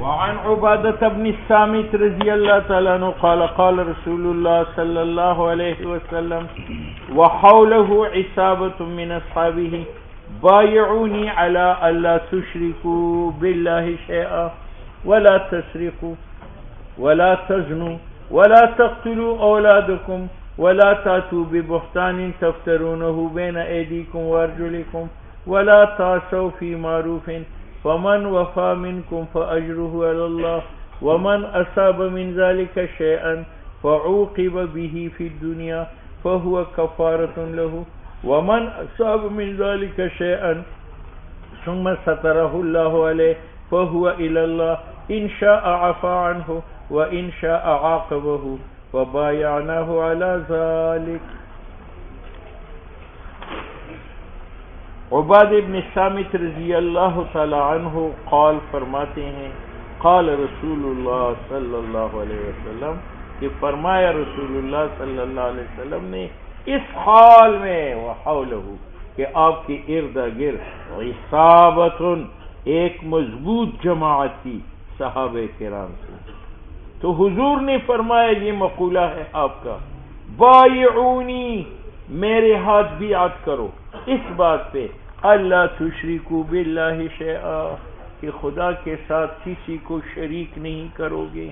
وعن عبادة بن الصامت رضي الله تعالى عنه قال قال رسول الله صلى الله عليه وسلم وحوله عصابة من أصحابه بايعوني على ألا تشركوا بالله شيئا ولا تسرقوا ولا تزنوا ولا تقتلوا أولادكم ولا تأتوا ببهتان تفترونه بين أيديكم وأرجلكم ولا تعصوا في معروف فمن وفى منكم فأجره على الله ومن أصاب من ذلك شيئا فعوقب به في الدنيا فهو كفارة له ومن أصاب من ذلك شيئا ثم ستره الله عليه فهو إلى الله إن شاء عفا عنه وإن شاء عاقبه فبايعناه على ذلك. عباد ابن صامت رضی اللہ تعالی عنہ قال فرماتے ہیں قال رسول اللہ صلی اللہ علیہ وسلم کہ فرمایا رسول اللہ صلی اللہ علیہ وسلم نے اس حال میں وحولہ کہ آپ کے ارد گرد عصابۃ ایک مضبوط جماعت تھی صحابہ کرام سے. تو حضور نے فرمایا یہ مقولہ ہے آپ کا بایعونی میرے ہاتھ بیعت کرو اس بات پہ اللہ تشرکو باللہ شیئا کہ خدا کے ساتھ کسی کو شریک نہیں کرو گے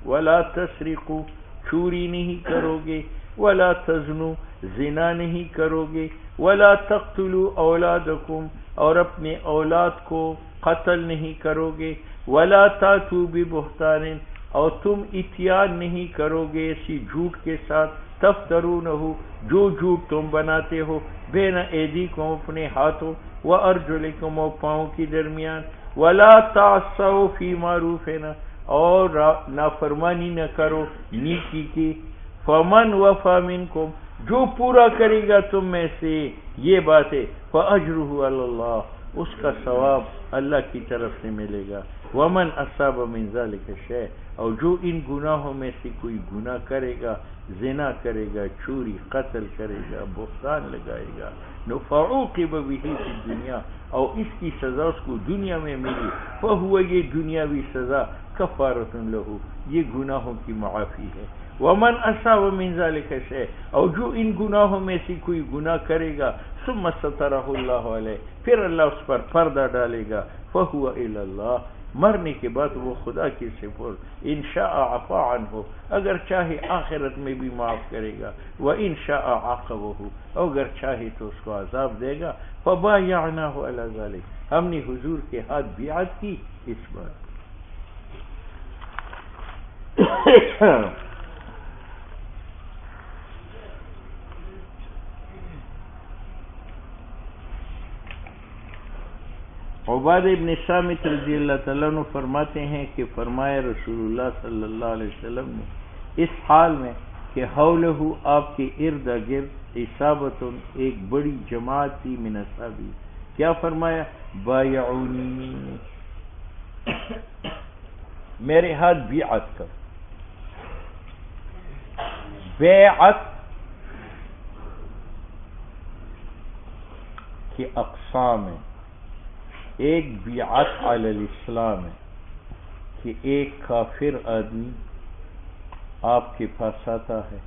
ولا تسرقو چوری نہیں کرو گے ولا تزنو زنا نہیں کرو گے ولا تقتلوا اولادکم اور اپنے اولاد کو قتل نہیں کرو گے ولا تاتوا ببہتان اور تم اتیان نہیں کرو گے اسی جھوٹ کے ساتھ تفترونہ جو جھوٹ تم بناتے ہو بین ایدیکم اپنے ہاتھوں وارجلکم اور پاؤں کی درمیان ولا تعصوا فی معروف اور نافرمانی نہ کرو نیکی کی فمن وفا منکم جو پورا کرے گا تم میں سے یہ بات ہے فاجرہ علی اللہ اس کا ثواب اللہ کی طرف سے ملے گا ومن اصاب من ذلک شیء اور جو ان گناہوں میں سے کوئی گناہ کرے گا زنا کرے گا چوری قتل کرے گا بہتان لگائے گا فعوقب به فی الدنیا اور اس کی سزا اس کو دنیا میں ملی فہو یہ دنیاوی سزا کفارۃ لہ یہ گناہوں کی معافی ہے ومن اصاب من ذلک شیء اور جو ان گناہوں میں سے کوئی گناہ کرے گا ثم سترہ اللہ علیہ پھر اللہ اس پر پردہ ڈالے گا فہو الی اللہ مرنے کے بعد وہ خدا کی سپرد ان شاء عفا عنہ اگر چاہے آخرت میں بھی معاف کرے گا وان شاء عاقبہ اگر چاہے تو اس کو عذاب دے گا فبایعناہ علی ذلک ہم نے حضور کے ہاتھ بیعت کی اس بات. عباد ابن صامت رضی اللہ تعالیٰ عنہ فرماتے ہیں کہ فرمایا رسول اللہ صلی اللہ علیہ وسلم نے اس حال میں کہ حولہ آپ کے ارد گرد عصابۃ ایک بڑی جماعت تھی من اصحابی کیا فرمایا بایعونی میرے ہاتھ بیعت کر. بیعت کی اقسام ہیں. ایک بیعت علی الاسلام ہے کہ ایک کافر آدمی آپ کے پاس آتا ہے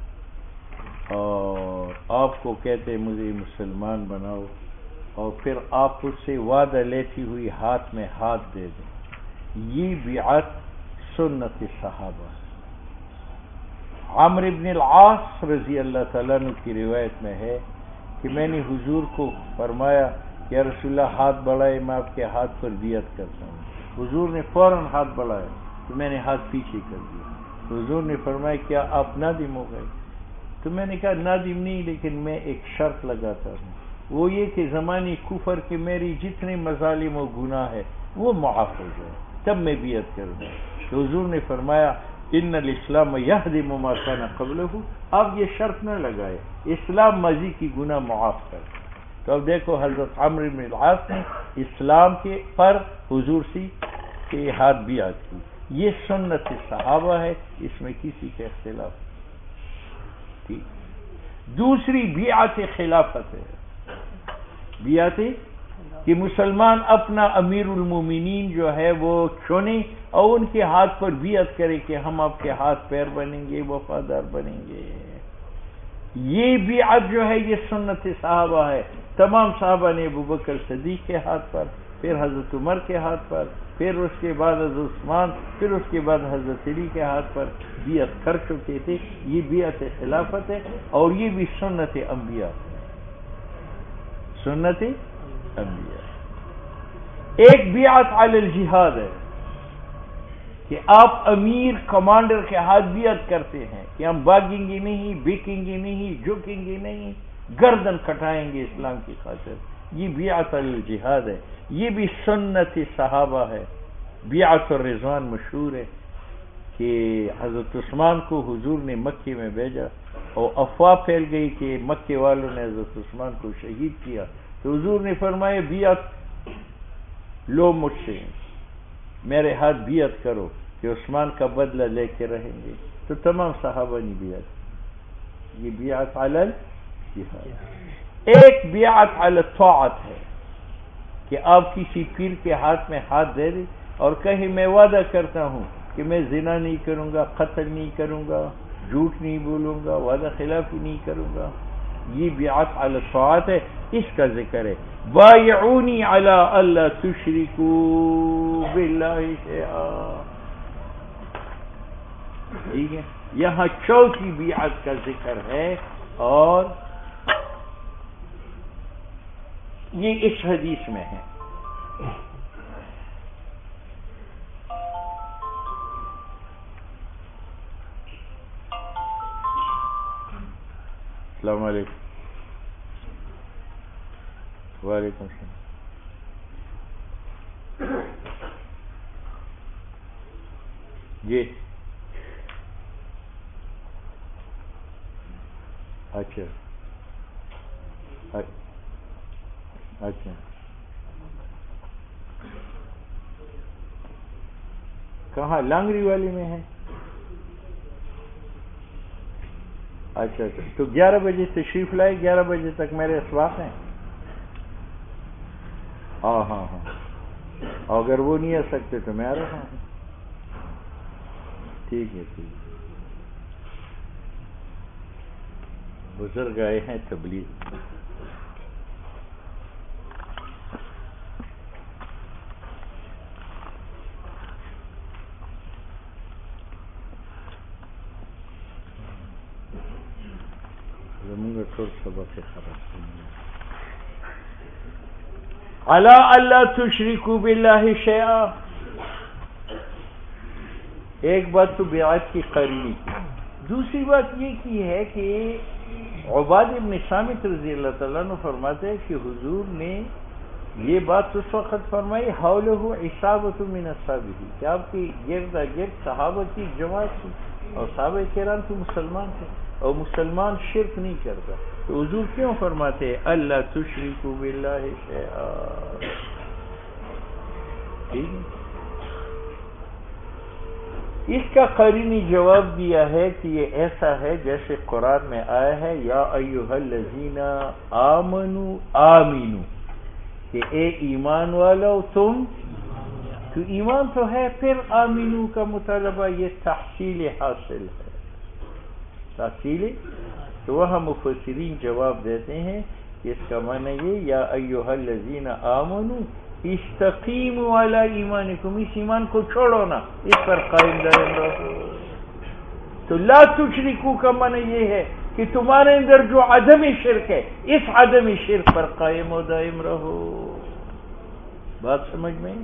اور آپ کو کہتے ہیں مجھے مسلمان بناؤ اور پھر آپ اس سے وعدہ لیتی ہوئی ہاتھ میں ہاتھ دے دیں. یہ بیعت سنت صحابہ ہے. عمرو بن العاص رضی اللہ تعالیٰ عنہ کی روایت میں ہے کہ میں نے حضور کو فرمایا یا رسول اللہ ہاتھ بڑھائے میں آپ کے ہاتھ پر بیعت کرتا ہوں. حضور نے فوراً ہاتھ بڑھایا تو میں نے ہاتھ پیچھے کر دیا. تو حضور نے فرمایا کیا آپ نادم ہو گئے؟ تو میں نے کہا نادم نہیں لیکن میں ایک شرط لگاتا ہوں وہ یہ کہ زمانی کفر کے میری جتنے مظالم و گناہ ہے وہ معاف ہو جائے تب میں بیعت کروں. تو حضور نے فرمایا ان الاسلام یہدم ما کان قبلہ آپ یہ شرط نہ لگائے اسلام ماضی کی گناہ معاف کر. تو اب دیکھو حضرت عمرو بن العاص نے اسلام کے پر حضور سے کے ہاتھ بیعت کی. یہ سنت صحابہ ہے اس میں کسی کا اختلاف. ٹھیک دوسری بیعت خلافت ہے. بیعت کہ مسلمان اپنا امیر المومنین جو ہے وہ چنے اور ان کے ہاتھ پر بیعت کرے کہ ہم آپ کے ہاتھ پیر بنیں گے، وفادار بنیں گے. یہ بیعت جو ہے یہ سنت صحابہ ہے. تمام صحابہ نے ابوبکر صدیق کے ہاتھ پر، پھر حضرت عمر کے ہاتھ پر، پھر اس کے بعد حضرت عثمان، پھر اس کے بعد حضرت علی کے ہاتھ پر بیعت کر چکے تھے. یہ بیعت خلافت ہے اور یہ بھی سنت انبیاء ہے. سنت انبیاء. ایک بیعت علی الجہاد ہے کہ آپ امیر کمانڈر کے ہاتھ بیعت کرتے ہیں کہ ہم بھاگیں گے نہیں، بکیں گے نہیں، جھکیں گے نہیں، گردن کٹائیں گے اسلام کی خاطر. یہ بیعت علی الجہاد ہے. یہ بھی سنت صحابہ ہے. بیعت الرضوان مشہور ہے کہ حضرت عثمان کو حضور نے مکے میں بھیجا اور افواہ پھیل گئی کہ مکے والوں نے حضرت عثمان کو شہید کیا. تو حضور نے فرمایا بیعت لو مجھ سے، میرے ہاتھ بیعت کرو کہ عثمان کا بدلہ لے کے رہیں گے. تو تمام صحابہ نے بیعت. یہ بیعت علی الجہاد. ایک بیعت علی الطاعت ہے کہ آپ کسی پیر کے ہاتھ میں ہاتھ دے دیں اور کہیں میں وعدہ کرتا ہوں کہ میں زنا نہیں کروں گا، قتل نہیں کروں گا، جھوٹ نہیں بولوں گا، وعدہ خلافی نہیں کروں گا. یہ بیعت علی الطاعت ہے. اس کا ذکر ہے بایعونی علی الا تشرکوا باللہ شیئا. ٹھیک ہے. یہاں چوتھی بیعت کا ذکر ہے اور یہ اس حدیث میں ہے. السلام علیکم. وعلیکم السلام. جی اچھا اچھا. کہاں؟ لانگری والی میں ہے. اچھا اچھا. تو 11 بجے تشریف لائے، 11 بجے تک میرے اسواق ہیں. ہاں ہاں ہاں. اگر وہ نہیں آ سکتے تو میں آ رہا ہوں. ٹھیک ہے ٹھیک ہے. بزرگ آئے ہیں تبلیغ. الا اللہ تشرکوا باللہ شیئا. ایک بات تو بیعت کی قرینی کی. دوسری بات یہ کی ہے کہ عباد ابن صامت رضی اللہ تعالیٰ عنہ فرماتے ہیں کہ حضور نے یہ بات اس وقت فرمائی حولہ عصابۃ من اصحابہ کہ آپ کی گرد گرد صحابہ کی جماعت تھی اور صحابہ کرام تو مسلمان تھے اور مسلمان شرک نہیں کرتا. تو حضور کیوں فرماتے ہیں اللہ تشرکوا باللہ شیئا؟ اس کا قرینی جواب دیا ہے کہ یہ ایسا ہے جیسے قرآن میں آیا ہے یا ایھا الذین آمنوا آمنوا کہ اے ایمان والو تم. تو ایمان تو ہے، پھر آمنو کا مطالبہ یہ تحصیل حاصل ہے. تحصیل. تو وہاں مفسرین جواب دیتے ہیں کہ اس کا معنی یہ یا ایھا الذین آمنوا استقیموا علی ایمانکم، اس ایمان کو چھوڑو نا، اس پر قائم دائم رہو. تو لا تشرکوا کا معنی یہ ہے کہ تمہارے اندر جو عدم شرک ہے اس عدم شرک پر قائم و دائم رہو. بات سمجھ میں؟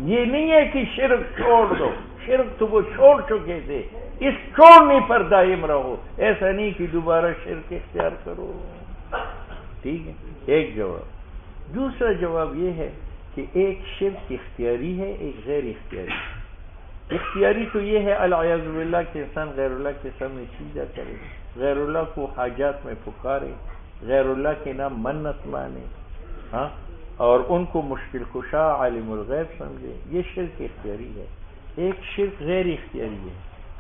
یہ نہیں ہے کہ شرک چھوڑ دو، شرک تو وہ چھوڑ چکے تھے، اس چھوڑنے پر دائم رہو. ایسا نہیں کہ دوبارہ شرک اختیار کرو. ٹھیک ہے. ایک جواب. دوسرا جواب یہ ہے کہ ایک شرک اختیاری ہے، ایک غیر اختیاری. اختیاری تو یہ ہے العیاذ باللہ کہ انسان غیر اللہ کے سامنے سجدہ کرے، غیر اللہ کو حاجات میں پکارے، غیر اللہ کے نام منت مانے، ہاں، اور ان کو مشکل کشا عالم الغیب سمجھے. یہ شرک اختیاری ہے. ایک شرک غیر اختیاری ہے.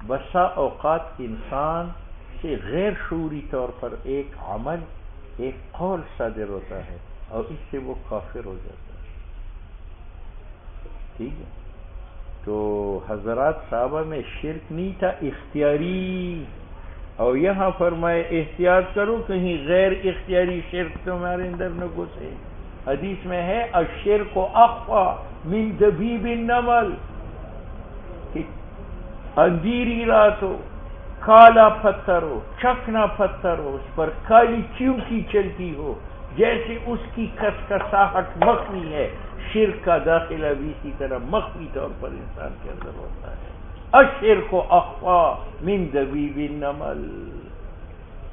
بسا اوقات انسان سے غیر شعوری طور پر ایک عمل، ایک قول صادر ہوتا ہے اور اس سے وہ کافر ہو جاتا ہے. ٹھیک ہے. تو حضرات صحابہ میں شرک نہیں تھا، اختیاری. اور یہاں فرمائے احتیاط کرو کہیں غیر اختیاری شرک تمہارے اندر نہ گھسے. حدیث میں ہے الشرک اخفی من دبیب النمل، اندھیری رات ہو، کالا پتھر ہو، چکنا پتھر ہو، اس پر کالی چیونٹی چلتی ہو، جیسے اس کی کسکساہٹ مخفی ہے، شرک کا داخلہ بھی اسی طرح مخفی طور پر انسان کے اندر ہوتا ہے. الشرک اخفی من دبیب النمل.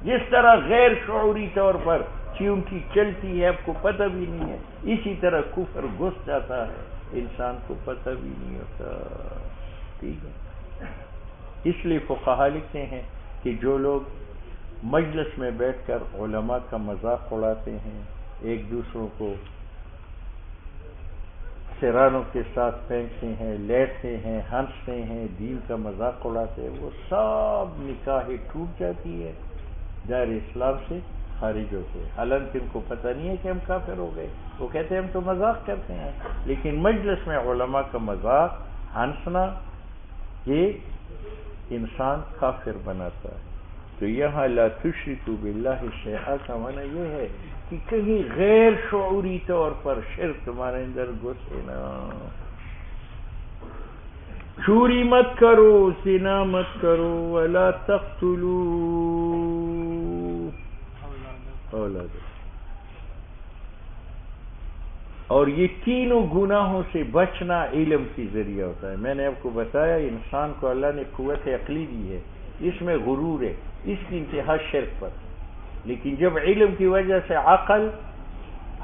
جس طرح غیر شعوری طور پر چیونٹی چلتی ہے آپ کو پتہ بھی نہیں ہے، اسی طرح کفر گھس جاتا ہے انسان کو پتہ بھی نہیں ہوتا. ٹھیک ہے. اس لیے فقہا لکھتے ہیں کہ جو لوگ مجلس میں بیٹھ کر علماء کا مذاق اڑاتے ہیں، ایک دوسروں کو سرانوں کے ساتھ پھینکتے ہیں، لیٹتے ہیں، ہنستے ہیں، دین کا مذاق اڑاتے ہیں، وہ سب نکاح ٹوٹ جاتی ہے، دار اسلام سے خارج ہوتے ہیں. حالانکہ ان کو پتہ نہیں ہے کہ ہم کافر ہو گئے، وہ کہتے ہیں ہم تو مذاق کرتے ہیں. لیکن مجلس میں علماء کا مذاق ہنسنا یہ انسان کافر بناتا ہے. تو یہاں لا تشرکوا باللہ شیئا کا معنی یہ ہے کہ کہیں غیر شعوری طور پر شرک تمہارے اندر گھسے نا. چوری مت کرو، زنا مت کرو، ولا تقتلوا اولادکم. اور یہ تینوں گناہوں سے بچنا علم کی ذریعہ ہوتا ہے. میں نے آپ کو بتایا انسان کو اللہ نے قوت عقلی دی ہے، اس میں غرور ہے، اس کی انتہا شرک پر. لیکن جب علم کی وجہ سے عقل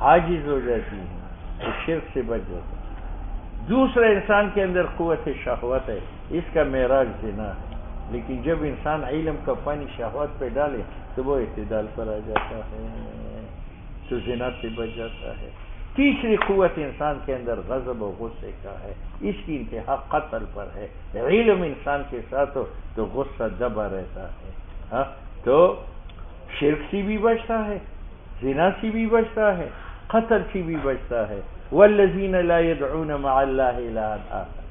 عاجز ہو جاتی ہے تو شرک سے بچ جاتا ہے. دوسرا انسان کے اندر قوت شہوت ہے، اس کا معراج زنا ہے. لیکن جب انسان علم کا پانی شہوت پہ ڈالے تو وہ اعتدال پر آ جاتا ہے، تو زنا سے بچ جاتا ہے. تیسری قوت انسان کے اندر غضب و غصے کا ہے، اس کی انتہا قتل پر ہے. علم انسان کے ساتھ ہو تو غصہ دبا رہتا ہے، تو شرک سے بھی بچتا ہے، زنا سے بھی بچتا ہے، قتل سے بھی بچتا ہے. والذین لا يدعون مع اللہ الہا آخر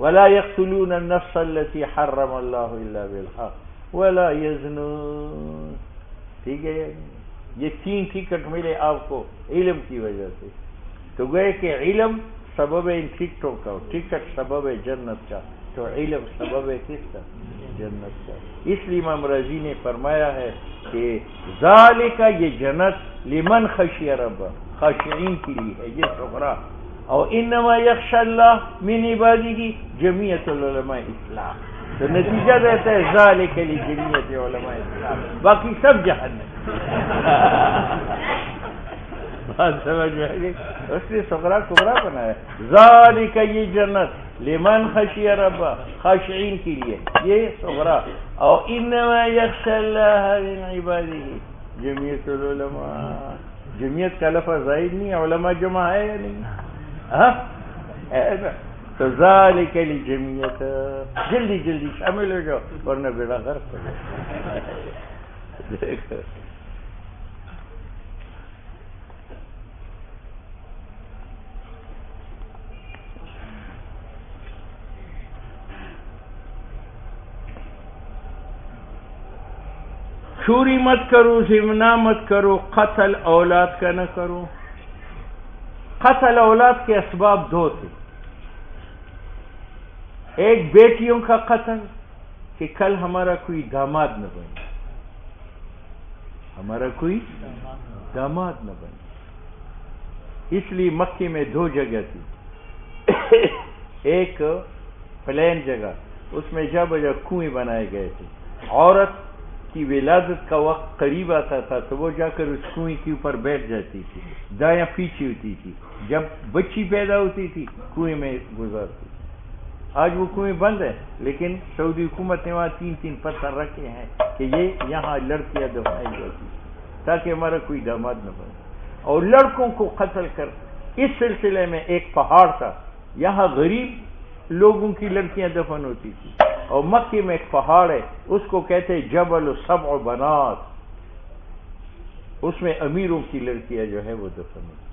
ولا يقتلون النفس التي حرم اللہ الا بالحق ولا يزنون. ٹھیک ہے، یہ تین ٹکٹ ملے آپ کو علم کی وجہ سے. تو گئے کہ علم سبب ان ٹکٹوں کا، ٹکٹ سبب جنت کا، تو علم سبب کس کا؟ جنت کا. اس لیے امام رازی نے فرمایا ہے کہ ذالک، یہ جنت لمن خشی رب، خاشعین کے لیے ہے، یہ صغرا. اور انما یخشی اللہ من عبادہ جمیعۃ العلماء اسلام. تو نتیجہ رہتا ہے ذالک لجمیعۃ علماء اسلام، باقی سب جہنم. بات سمجھ میں آئی؟ اس نے صغرا کبرا بنایا. ذالک، یہ جنت لمن خشی رب، خاشعین کے لیے یہ صغرا. اور انما یخشی اللہ من عبادہ جمیعۃ العلماء. جمعیت کا لفظ زائد نہیں، علماء جمع ہے یا نہیں؟ تو ذالک لجمیعۃ. جلدی جلدی شامل ہو جاؤ ورنہ بیڑا غرق ہو جائے. چوری مت کرو، زنا مت کرو، قتل اولاد کا نہ کرو. قتل اولاد کے اسباب دو تھے. ایک بیٹیوں کا قتل کہ کل ہمارا کوئی داماد نہ بنے، ہمارا کوئی داماد نہ بنے. اس لیے مکے میں دو جگہ تھی. ایک پلین جگہ، اس میں جا بجا کنویں بنائے گئے تھے. عورت کی ولادت کا وقت قریب آتا تھا تو وہ جا کر اس کنویں کے اوپر بیٹھ جاتی تھی، دایاں پیچھے ہوتی تھی. جب بچی پیدا ہوتی تھی کنویں میں گزارتی. آج وہ کنویں بند ہے، لیکن سعودی حکومت نے وہاں 3 پتھر رکھے ہیں کہ یہ یہاں لڑکیاں دفنائی جاتی تاکہ ہمارا کوئی داماد نہ بنے. اور لڑکوں کو قتل کر اس سلسلے میں ایک پہاڑ تھا، یہاں غریب لوگوں کی لڑکیاں دفن ہوتی تھی. اور مکے میں ایک پہاڑ ہے، اس کو کہتے ہیں جبل سبع بنات، اس میں امیروں کی لڑکیاں جو ہے وہ دفن ہوتی.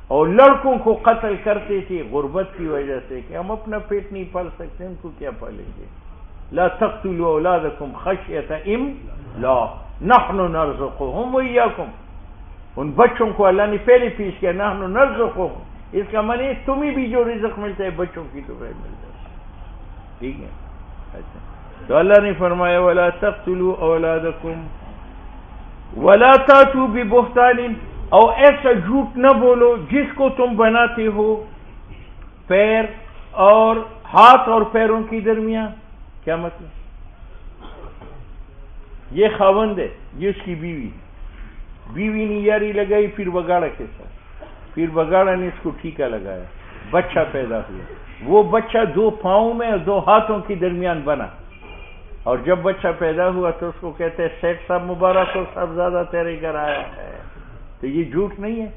اور لڑکوں کو قتل کرتے تھے غربت کی وجہ سے کہ ہم اپنا پیٹ نہیں پال سکتے، ان کو کیا پالیں گے. لا تقتلوا اولادکم خشیۃ املاق نحن نرزقهم وإیاکم. ان بچوں کو اللہ نے پہلے پیش کیا نحن نرزقهم، اس کا معنی تمہیں بھی جو رزق ملتا ہے بچوں کی تو مل جاتا ہے. ٹھیک ہے. اچھا تو اللہ نے فرمایا ولا تقتلوا اولادکم ولا تاتوا ببہتان، اور ایسا جھوٹ نہ بولو جس کو تم بناتے ہو پیر اور ہاتھ اور پیروں کی درمیان. کیا مطلب؟ یہ خاوند ہے، یہ اس کی بیوی نے یاری لگائی پھر بگاڑا کے ساتھ، پھر بگاڑا نے اس کو ٹھیکا لگایا، بچہ پیدا ہوا، وہ بچہ 2 پاؤں میں اور 2 ہاتھوں کے درمیان بنا، اور جب بچہ پیدا ہوا تو اس کو کہتے ہیں سیٹ صاحب مبارک ہو، صاحب زیادہ تیرے گھر آیا ہے. تو یہ جھوٹ نہیں ہے،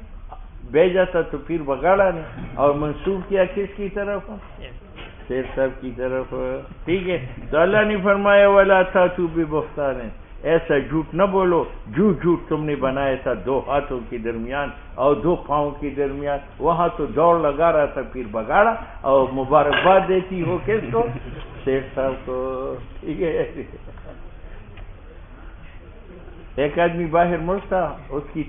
بھیجا تھا تو پھر بگاڑا نے، اور منسوب کیا کس کی طرف؟ شیر صاحب کی طرف. ٹھیک ہے. تو اللہ نے فرمایا ولا تاتوا ببہتان، ایسا جھوٹ نہ بولو جو جھوٹ تم نے بنایا تھا 2 ہاتھوں کے درمیان اور 2 پاؤں کے درمیان. وہاں تو دوڑ لگا رہا تھا پھر بگاڑا، اور مبارکباد دیتی ہو کس کو؟ شیر صاحب کو. ٹھیک ہے. ایک آدمی باہر ملک تھا، اس کی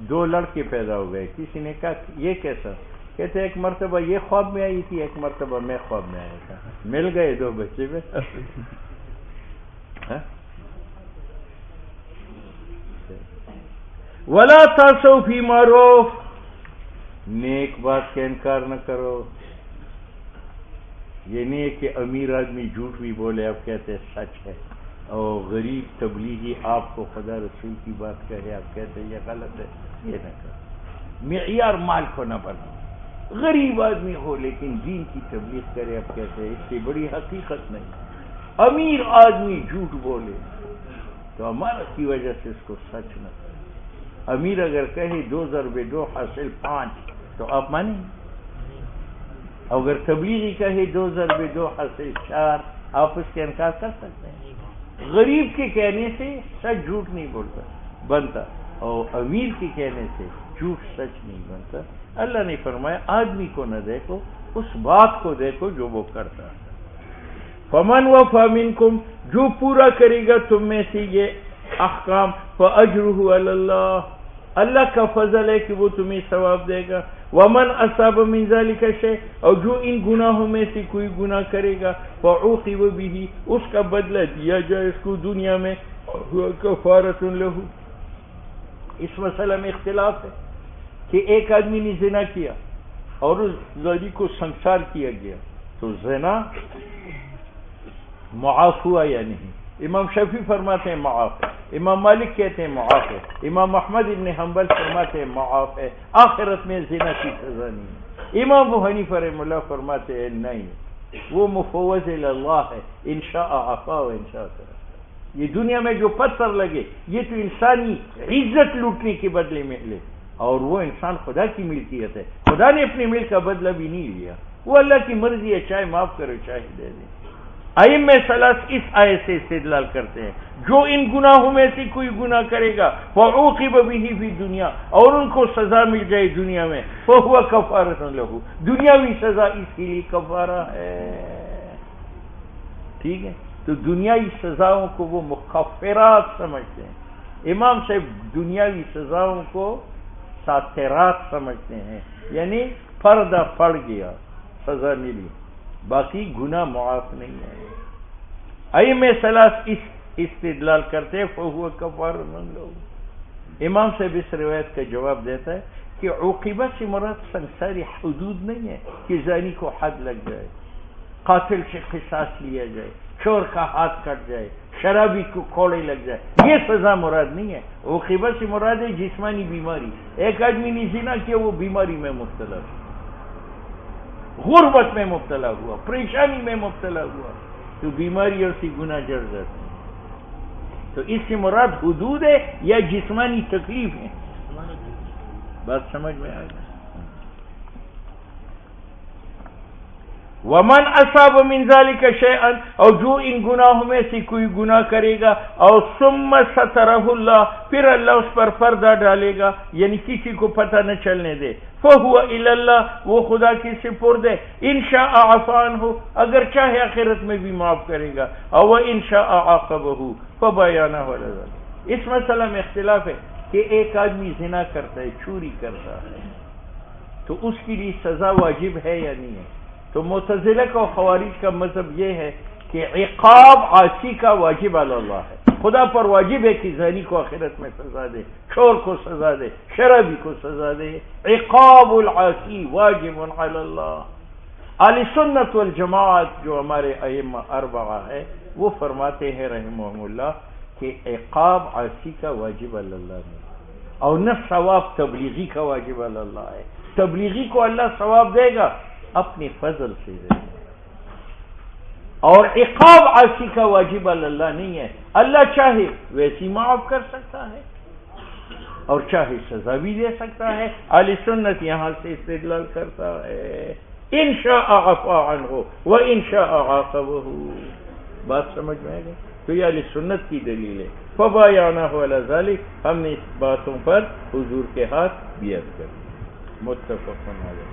2 لڑکے پیدا ہو گئے. کسی نے کہا یہ کیسا؟ کہتے ایک مرتبہ یہ خواب میں آئی تھی، ایک مرتبہ میں خواب میں آیا تھا، مل گئے 2 بچے میں. ولا تعصوا فی معروف، نیک بات کا انکار نہ کرو. یہ نہیں ہے کہ امیر آدمی جھوٹ بھی بولے آپ کہتے سچ ہے، اور غریب تبلیغی آپ کو خدا رسول کی بات کہے آپ کہتے یہ غلط ہے. یہ نہ کرو. معیار مال کو نہ بناؤ. غریب آدمی ہو لیکن دین کی تبلیغ کرے آپ کہتے ہیں اس سے بڑی حقیقت نہیں. امیر آدمی جھوٹ بولے تو ہمارا کی وجہ سے اس کو سچ نہ کرے. امیر اگر کہے 2 ضرب 2 حاصل 5 تو آپ مانیں؟ اگر تبلیغی کہے 2 ضرب 2 حاصل 4 آپ اس کے انکار کر سکتے ہیں؟ غریب کے کہنے سے سچ جھوٹ نہیں بنتا، اور امیر کے کہنے سے جھوٹ سچ نہیں بنتا. اللہ نے فرمایا آدمی کو نہ دیکھو، اس بات کو دیکھو جو وہ کرتا ہے. فمن وفی منکم، جو پورا کرے گا تم میں سے یہ احکام، فاجرہ علی اللہ، اللہ کا فضل ہے کہ وہ تمہیں ثواب دے گا. ومن اصاب من ذلک شیء، اور جو ان گناہوں میں سے کوئی گناہ کرے گا فعوقب به، اس کا بدلہ دیا جائے اس کو دنیا میں، کفارۃ لہ. اس مسئلہ میں اختلاف ہے کہ ایک آدمی نے زنا کیا اور اس زانی کو سنسار کیا گیا تو زنا معاف ہوا یا نہیں؟ امام شافعی فرماتے ہیں معاف ہے، امام مالک کہتے ہیں معاف ہے، امام احمد ابن حنبل فرماتے ہیں معاف ہے، آخرت میں زنا کی سزا نہیں ہے. امام ابو حنیفہ رحمہ اللہ فرماتے ہیں نہیں، وہ مفوض الی اللہ ہے، انشاء عفا و انشاء کرا. یہ دنیا میں جو پتھر لگے یہ تو انسانی عزت لوٹنے کے بدلے میں لے، اور وہ انسان خدا کی ملکیت ہے، خدا نے اپنے ملک کا بدلہ بھی نہیں لیا، وہ اللہ کی مرضی ہے، چاہے معاف کرے چاہے دے دے. ائمہ ثلاث اس آیت سے استدلال کرتے ہیں جو ان گناہوں میں سے کوئی گناہ کرے گا فعوقب به فی دنیا، اور ان کو سزا مل جائے دنیا میں، فہو کفارۃ لہ، دنیاوی سزا اس کے لیے کفارہ ہے. ٹھیک ہے. تو دنیاوی سزاؤں کو وہ مکفرات سمجھتے ہیں، امام صاحب دنیاوی سزاؤں کو ساترات سمجھتے ہیں، یعنی پردہ پڑ گیا سزا ملی، باقی گناہ معاف نہیں ہے. ائمہ ثلاث اس استدلال کرتے ہیں فہو کفارۃ لہ. امام صاحب اس روایت کا جواب دیتا ہے کہ عوقبہ سے مراد سنساری حدود نہیں ہے کہ زانی کو حد لگ جائے، قاتل سے قصاص لیا جائے، چور کا ہاتھ کٹ جائے، شرابی کو کوڑے لگ جائے، یہ سزا مراد نہیں ہے. عوقبہ سے مراد ہے جسمانی بیماری. ایک آدمی نے زنا کیا، وہ بیماری میں مبتلا ہوا، غربت میں مبتلا ہوا، پریشانی میں مبتلا ہوا، تو بیماری اور سی گناہ جڑ جاتے ہیں. تو اس سے مراد حدود ہے یا جسمانی تکلیف ہے؟ بات سمجھ میں آ گئی. ومن اصاب من ذلك شيئا، اور جو ان گناہوں میں سے کوئی گناہ کرے گا، اور ثم سترہ اللہ، پھر اللہ اس پر پردہ ڈالے گا، یعنی کسی کو پتہ نہ چلنے دے، فہو الی اللہ، وہ خدا کی سپرد ہے، ان شاء عفا عنہ، اگر چاہے آخرت میں بھی معاف کرے گا، او ان شاء عاقبہ فبیانہ علی ذلک۔ اس مسئلہ میں اختلاف ہے کہ ایک آدمی زنا کرتا ہے، چوری کرتا ہے، تو اس کے لیے سزا واجب ہے یا نہیں ہے؟ تو معتزلہ کا اور خوارج کا مذہب یہ ہے کہ عقاب عاصی کا واجب علی اللہ ہے، خدا پر واجب ہے کہ زانی کو آخرت میں سزا دے، چور کو سزا دے، شرابی کو سزا دے، عقاب العاصی واجب علی اللہ۔ اہل سنت والجماعت جو ہمارے ائمہ اربعہ ہے وہ فرماتے ہیں رحمہم اللہ کہ عقاب عاصی کا واجب علی اللہ نہیں، اور نہ ثواب تبلیغی کا واجب علی اللہ ہے۔ تبلیغی کو اللہ ثواب دے گا اپنے فضل سے دے گا، اور عقاب عاصی کا واجب اللہ نہیں ہے۔ اللہ چاہے ویسی معاف کر سکتا ہے اور چاہے سزا بھی دے سکتا ہے۔ اہل سنت یہاں سے استدلال کرتا ہے ان شاء عفا عنہ و ان شاء عاقبہ۔ بات سمجھ میں آئے گی؟ تو یہ اہل سنت کی دلیل ہے۔ فبایعنہ علی ذلک، ہم نے اس باتوں پر حضور کے ہاتھ بیعت کر دی، متفق علیہ۔